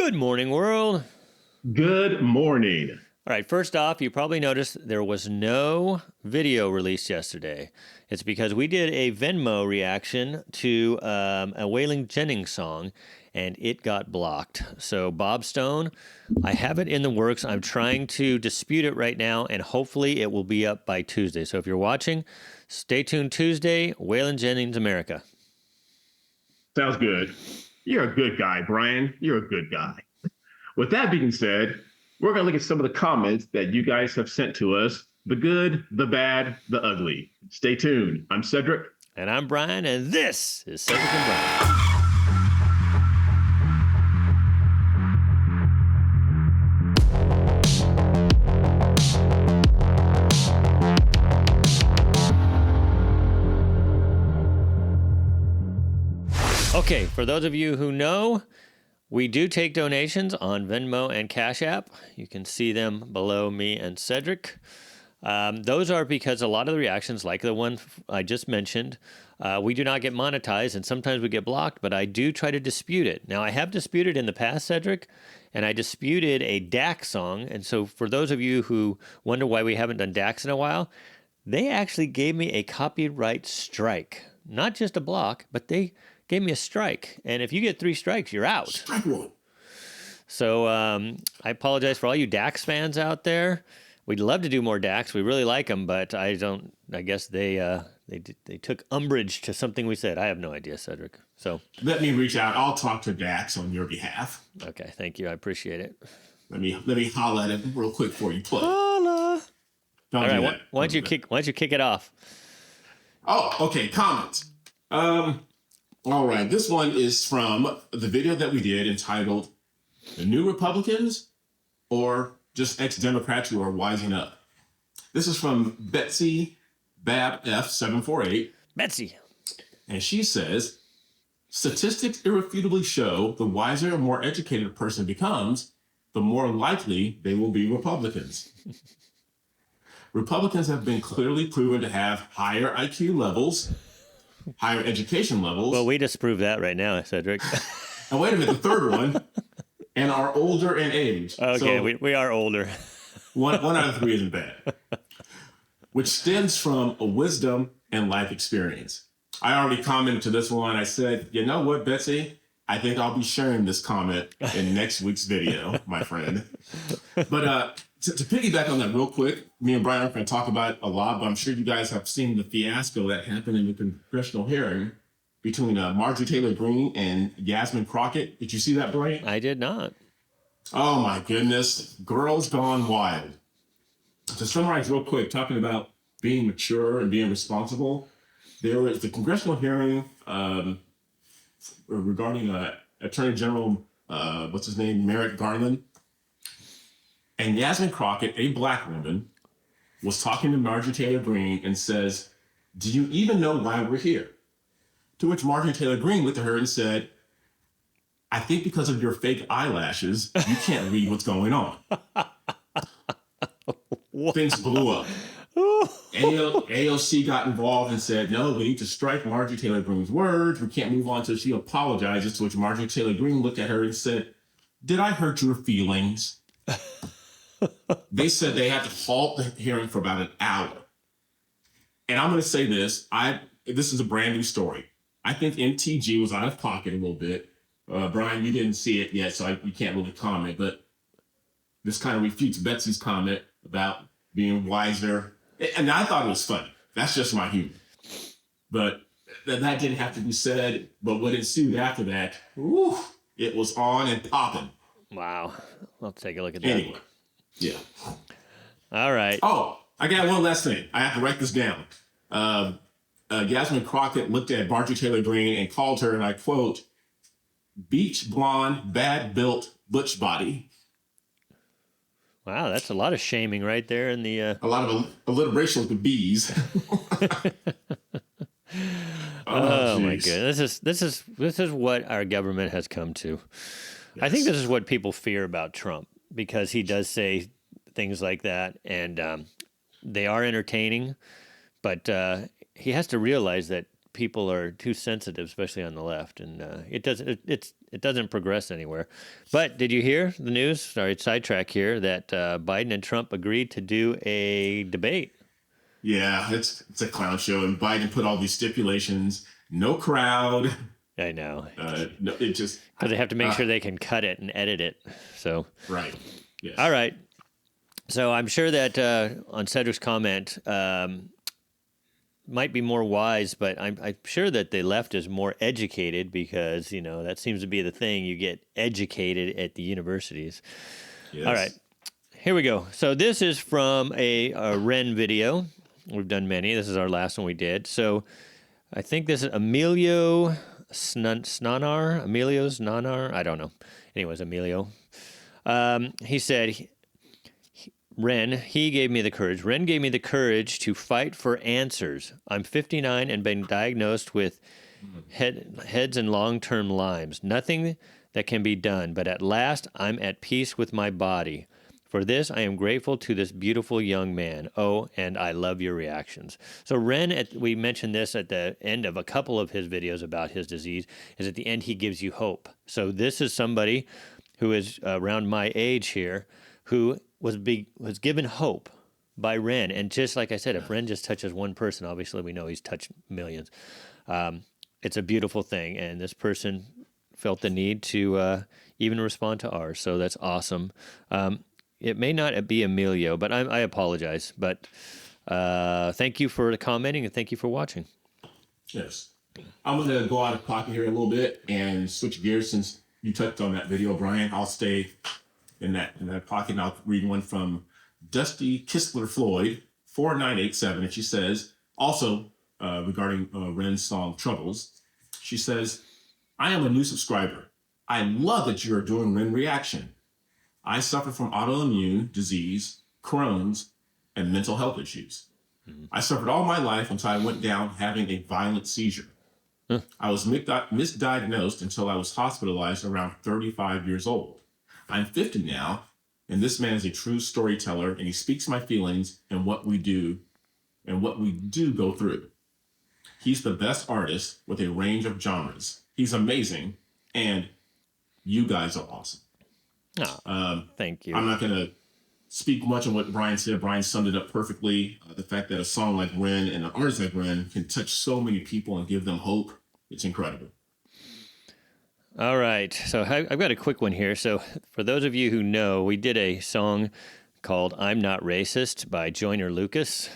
Good morning, world. Good morning. All right, first off, you probably noticed there was no video released yesterday. It's because we did a Venmo reaction to a Waylon Jennings song, and it got blocked. So, Bob Stone, I have it in the works. I'm trying to dispute it right now, and hopefully it will be up by Tuesday. So, if you're watching, stay tuned Tuesday, Waylon Jennings America. Sounds good. You're a good guy, Brian. You're a good guy. With that being said, we're going to look at some of the comments that you guys have sent to us, the good, the bad, the ugly. Stay tuned. I'm Cedric. And I'm Brian, and this is Cedric and Brian. Okay, for those of you who know, we do take donations on Venmo and Cash App. You can see them below me and Cedric. Those are because a lot of the reactions, like the one I just mentioned, we do not get monetized, and sometimes we get blocked, but I do try to dispute it. Now, I have disputed in the past, Cedric, and I disputed a Dax song, and so for those of you who wonder why we haven't done Dax in a while, they actually gave me a copyright strike. Not just a block, but they gave me a strike. And if you get 3 strikes, you're out. Strike one. So I apologize for all you Dax fans out there. We'd love to do more Dax. We really like them, but I guess they took umbrage to something we said. I have no idea, Cedric. So let me reach out. I'll talk to Dax on your behalf. Okay, thank you. I appreciate it. Let me holla at him real quick before you play. Holla. Don't all do right, that. why don't you kick it off? Oh, okay. Comments. All right. This one is from the video that we did entitled "The New Republicans" or just ex-Democrats who are wising up. This is from Betsy Bab F748. Betsy. And she says, statistics irrefutably show the wiser, more educated a person becomes, the more likely they will be Republicans. Republicans have been clearly proven to have higher IQ levels, higher education levels. Well, we disprove that right now, Cedric. And wait a minute, the third one, and are older in age. Okay, so we are older. one out of 3 isn't bad. Which stems from a wisdom and life experience. I already commented to this one. I said, you know what, Betsy? I think I'll be sharing this comment in next week's video, my friend. But to piggyback on that real quick, me and Brian are going to talk about it a lot, but I'm sure you guys have seen the fiasco that happened in the congressional hearing between Marjorie Taylor Greene and Yasmin Crockett. Did you see that, Brian? I did not. Oh, my goodness. Girls gone wild. To summarize real quick, talking about being mature and being responsible, there was the congressional hearing regarding Attorney General, what's his name, Merrick Garland. And Yasmin Crockett, a black woman, was talking to Marjorie Taylor Greene and says, do you even know why we're here? To which Marjorie Taylor Greene looked at her and said, I think because of your fake eyelashes, you can't read what's going on. Things blew up. AOC got involved and said, no, we need to strike Marjorie Taylor Greene's words. We can't move on until she apologizes, to which Marjorie Taylor Greene looked at her and said, did I hurt your feelings? They said they had to halt the hearing for about an hour. And I'm going to say this. This is a brand new story. I think MTG was out of pocket a little bit. Brian, you didn't see it yet, so you can't really comment. But this kind of refutes Betsy's comment about being wiser. And I thought it was funny. That's just my humor. But that didn't have to be said. But what ensued after that, whew, it was on and popping. Wow. I'll take a look at that. Anyway, yeah. All right. Oh, I got one last thing. I have to write this down. Yasmin Crockett looked at Marjorie Taylor Greene and called her, and I quote, beach blonde, bad built, butch body. Wow, that's a lot of shaming right there in the. A lot of alliteration with the B's. Oh my goodness! This is what our government has come to. Yes. I think this is what people fear about Trump, because he does say things like that, and they are entertaining, but he has to realize that people are too sensitive, especially on the left, and it doesn't. it doesn't progress anywhere. But did you hear the news? Sorry, sidetrack here, that Biden and Trump agreed to do a debate. Yeah, it's a clown show, and Biden put all these stipulations. No crowd. I know. No, it just Because they have to make sure they can cut it and edit it. So right. Yes. all right. So I'm sure that on Cedric's comment might be more wise, but I'm sure that the left is more educated because, that seems to be the thing. You get educated at the universities. Yes. All right. Here we go. So this is from a Ren video. We've done many. This is our last one we did. So I think this is Emilio Snanar. I don't know. Anyways, Emilio. He said, he gave me the courage. Ren gave me the courage to fight for answers. I'm 59 and been diagnosed with heads and long-term Lyme's. Nothing that can be done, but at last I'm at peace with my body. For this, I am grateful to this beautiful young man. Oh, and I love your reactions. So Ren, we mentioned this at the end of a couple of his videos about his disease, is at the end he gives you hope. So this is somebody who is around my age here who was given hope by Ren. And just like I said, if Ren just touches one person, obviously we know he's touched millions. It's a beautiful thing. And this person felt the need to even respond to ours. So that's awesome. It may not be Emilio, but I apologize. But thank you for commenting and thank you for watching. Yes. I'm going to go out of pocket here a little bit and switch gears since you touched on that video, Brian. I'll stay in that pocket and I'll read one from Dusty Kistler Floyd, 4987. And she says, also regarding Ren's song Troubles, she says, I am a new subscriber. I love that you are doing Ren Reaction. I suffer from autoimmune disease, Crohn's, and mental health issues. Mm-hmm. I suffered all my life until I went down having a violent seizure. I was misdiagnosed until I was hospitalized around 35 years old. I'm 50 now, and this man is a true storyteller, and he speaks my feelings and what we do go through. He's the best artist with a range of genres. He's amazing, and you guys are awesome. Oh, thank you. I'm not going to speak much on what Brian said. Brian summed it up perfectly. The fact that a song like Ren and an artist like Ren can touch so many people and give them hope, it's incredible. All right. So I've got a quick one here. So for those of you who know, we did a song called I'm Not Racist by Joyner Lucas.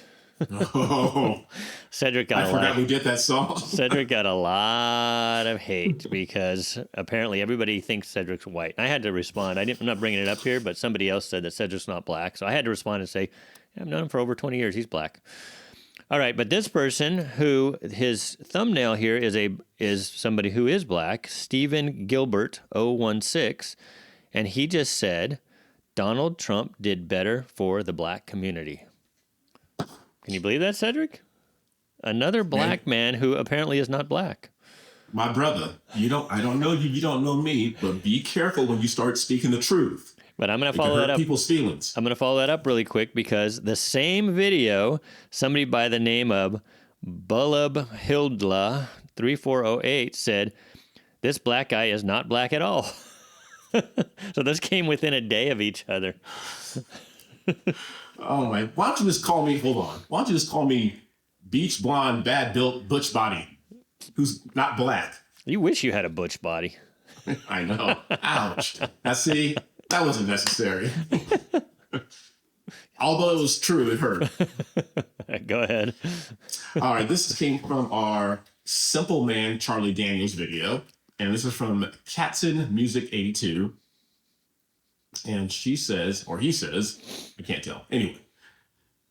Oh, Cedric got I forgot we did that song. Cedric got a lot of hate because apparently everybody thinks Cedric's white. I had to respond. I'm not bringing it up here, but somebody else said that Cedric's not black. So I had to respond and say, I've known him for over 20 years. He's black. All right. But this person who his thumbnail here is somebody who is black, Stephen Gilbert 016. And he just said, Donald Trump did better for the black community. Can you believe that, Cedric? Another black man who apparently is not black. My brother, I don't know you don't know me, but be careful when you start speaking the truth. But I'm going to follow that up. People's feelings. I'm going to follow that up really quick because the same video, somebody by the name of Bulub Hildla 3408 said, this black guy is not black at all. So this came within a day of each other. Oh my! Why don't you just call me? Hold on. Why don't you just call me beach blonde, bad built, butch body, who's not black? You wish you had a butch body. I know. Ouch. Now see, that wasn't necessary. Although it was true, it hurt. Go ahead. All right, this came from our Simple Man Charlie Daniels video, and this is from Katzen Music 82. And she says, or he says, I can't tell. Anyway,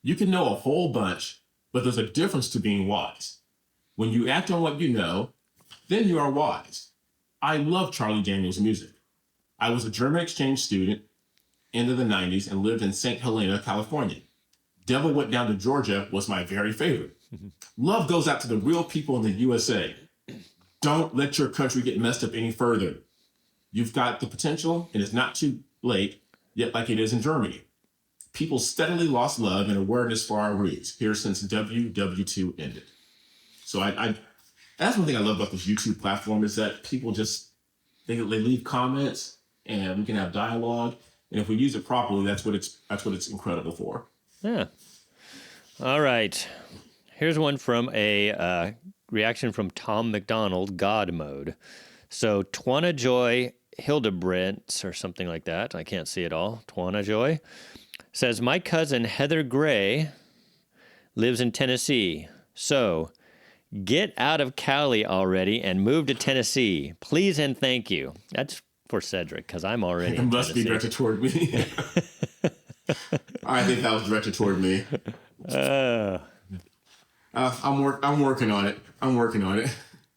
you can know a whole bunch, but there's a difference to being wise. When you act on what you know, then you are wise. I love Charlie Daniels' music. I was a German exchange student into the 90s and lived in St. Helena, California. Devil Went Down to Georgia was my very favorite. Love goes out to the real people in the USA. Don't let your country get messed up any further. You've got the potential, and it's not too late, yet like it is in Germany. People steadily lost love and awareness for our roots here since WW2 ended. So I that's one thing I love about this YouTube platform is that people just they leave comments, and we can have dialogue. And if we use it properly, that's what it's incredible for. Yeah. All right. Here's one from a reaction from Tom McDonald, God Mode. So Twana Joy Hildebrandt, or something like that, I can't see it all, Twana Joy, says, my cousin Heather Gray lives in Tennessee. So get out of Cali already and move to Tennessee. Please and thank you. That's for Cedric, because I'm already in must Tennessee. Be directed toward me. I think that was directed toward me. I'm working on it.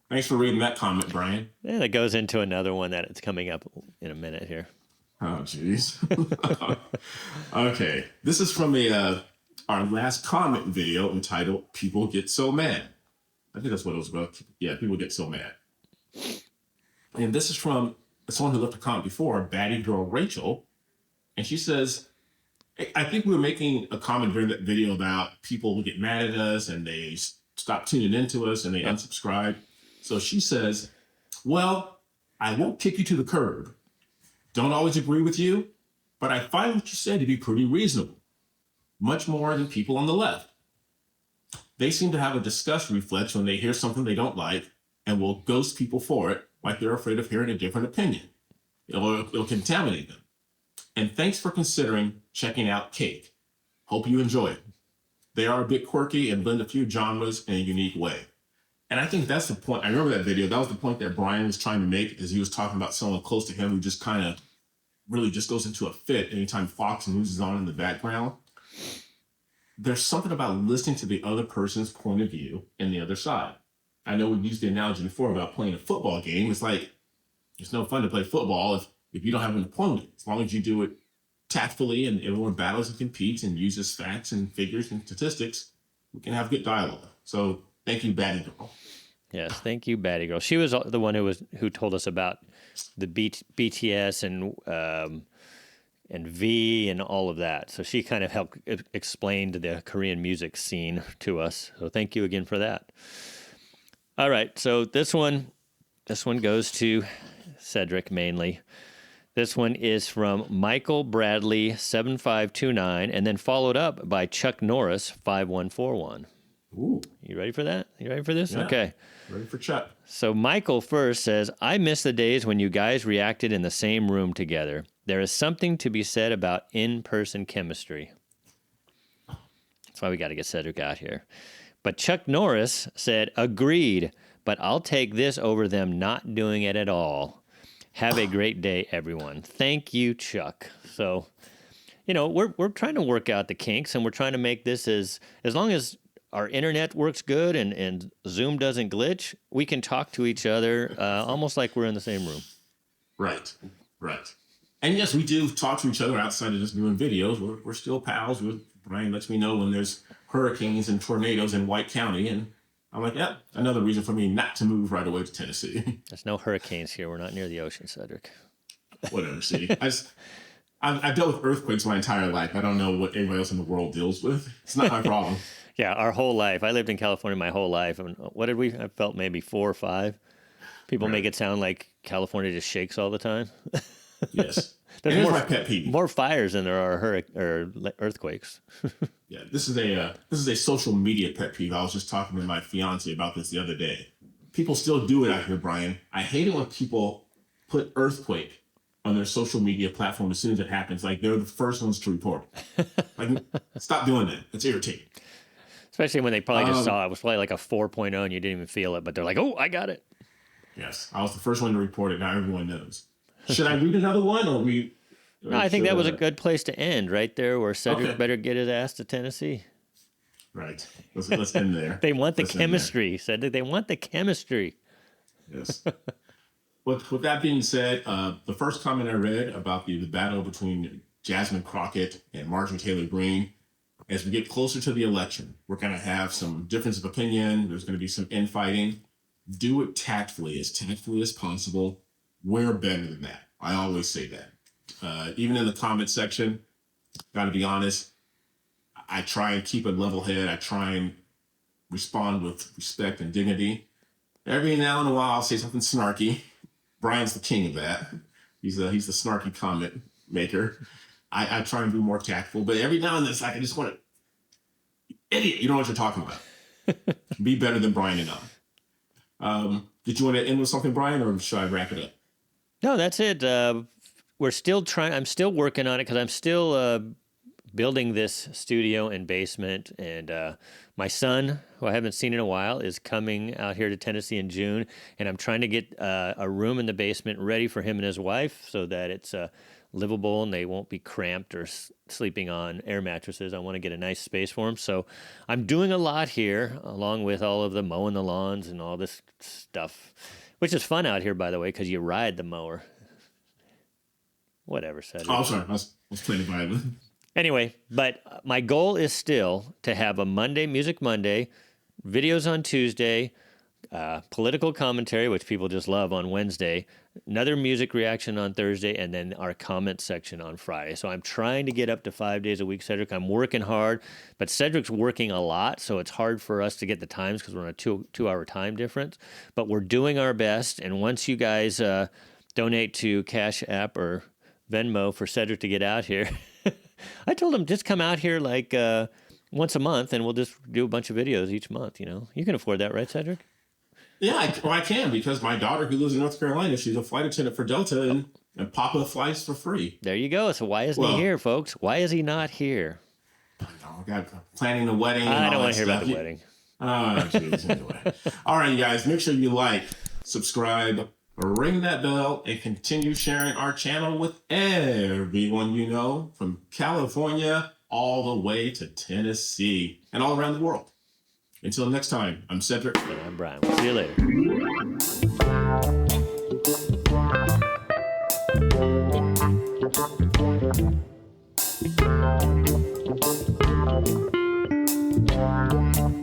Thanks for reading that comment, Brian. Yeah, that goes into another one that it's coming up in a minute here. Oh, jeez. Okay. This is from our last comment video entitled People Get So Mad. I think that's what it was about. Yeah, people get so mad. And this is from someone who left a comment before, Baddie Girl Rachel. And she says, I think we were making a comment during that video about people who get mad at us and they stop tuning into us and they unsubscribe. So she says, well, I won't kick you to the curb. Don't always agree with you, but I find what you said to be pretty reasonable. Much more than people on the left. They seem to have a disgust reflex when they hear something they don't like and will ghost people for it, like they're afraid of hearing a different opinion. It'll contaminate them. And thanks for considering checking out Cake. Hope you enjoy it. They are a bit quirky and blend a few genres in a unique way. And I think that's the point. I remember that video. That was the point that Brian was trying to make, as he was talking about someone close to him who just kind of really just goes into a fit anytime Fox News is on in the background. There's something about listening to the other person's point of view and the other side. I know we've used the analogy before about playing a football game. It's like, it's no fun to play football if you don't have an opponent. As long as you do it tactfully and everyone battles and competes and uses facts and figures and statistics, we can have good dialogue. So thank you, Baddie Girl. Yes, thank you, Baddie Girl. She was the one who told us about the BTS and V and all of that. So she kind of helped explain the Korean music scene to us. So thank you again for that. All right, so this one goes to Cedric mainly. This one is from Michael Bradley 7529 and then followed up by Chuck Norris 5141. Ooh. You ready for that? You ready for this? Yeah. Okay. Ready for Chuck. So Michael first says, I miss the days when you guys reacted in the same room together. There is something to be said about in-person chemistry. That's why we got to get Cedric out here. But Chuck Norris said, agreed, but I'll take this over them not doing it at all. Have a great day, everyone. Thank you, Chuck. So, we're trying to work out the kinks, and we're trying to make this as long as our internet works good and Zoom doesn't glitch, we can talk to each other almost like we're in the same room. Right. And yes, we do talk to each other outside of just doing videos. We're still pals. Brian lets me know when there's hurricanes and tornadoes in White County, and I'm like, yeah, another reason for me not to move right away to Tennessee. There's no hurricanes here. We're not near the ocean, Cedric. Whatever, see. I've dealt with earthquakes my entire life. I don't know what anybody else in the world deals with. It's not my problem. Yeah, our whole life. I lived in California my whole life. And what did we? I felt maybe 4 or 5. People make it sound like California just shakes all the time. Yes. There's more my pet peeve. More fires than there are earthquakes. Yeah, this is a social media pet peeve. I was just talking to my fiance about this the other day. People still do it out here, Brian. I hate it when people put earthquake on their social media platform as soon as it happens. Like they're the first ones to report it. Like, stop doing that. It's irritating. Especially when they probably just saw it was probably like a 4.0 and you didn't even feel it, but they're like, oh, I got it. Yes, I was the first one to report it. Now everyone knows. Should I read another one or we? No, I think that was a good place to end right there where Cedric better get his ass to Tennessee. Right. Let's end there. They want the chemistry, Cedric. They want the chemistry. Yes. With that being said, the first comment I read about the battle between Jasmine Crockett and Marjorie Taylor Greene, as we get closer to the election, we're going to have some difference of opinion. There's going to be some infighting. Do it tactfully as possible. We're better than that. I always say that. Even in the comment section, got to be honest, I try and keep a level head. I try and respond with respect and dignity. Every now and a while, I'll say something snarky. Brian's the king of that. He's the snarky comment maker. I try and be more tactful, but every now and then, it's like I just want to, idiot, you know what you're talking about. Be better than Brian and I. Did you want to end with something, Brian, or should I wrap it up? No, that's it. We're still trying. I'm still working on it because I'm still building this studio and basement. And my son, who I haven't seen in a while, is coming out here to Tennessee in June. And I'm trying to get a room in the basement ready for him and his wife so that it's livable and they won't be cramped or sleeping on air mattresses. I want to get a nice space for them. So I'm doing a lot here, along with all of the mowing the lawns and all this stuff, which is fun out here, by the way, because you ride the mower. Whatever, Cedric. Oh, I'm sorry. I was playing the violin. Anyway, but my goal is still to have a Music Monday, videos on Tuesday, political commentary, which people just love, on Wednesday, another music reaction on Thursday, and then our comment section on Friday. So I'm trying to get up to 5 days a week, Cedric. I'm working hard, but Cedric's working a lot, so it's hard for us to get the times because we're on a two-hour time difference. But we're doing our best, and once you guys donate to Cash App or Venmo for Cedric to get out here, I told him just come out here like once a month, and we'll just do a bunch of videos each month. You know, you can afford that, right, Cedric? Yeah, I can, because my daughter, who lives in North Carolina, she's a flight attendant for Delta, and Papa flies for free. There you go. So why isn't he here, folks? Why is he not here? Oh, God, planning the wedding. I don't want to hear about the wedding. Oh, geez, anyway. All right, you guys, make sure you like, subscribe, ring that bell, and continue sharing our channel with everyone you know, from California all the way to Tennessee and all around the world. Until next time, I'm Cedric. And I'm Brian. We'll see you later.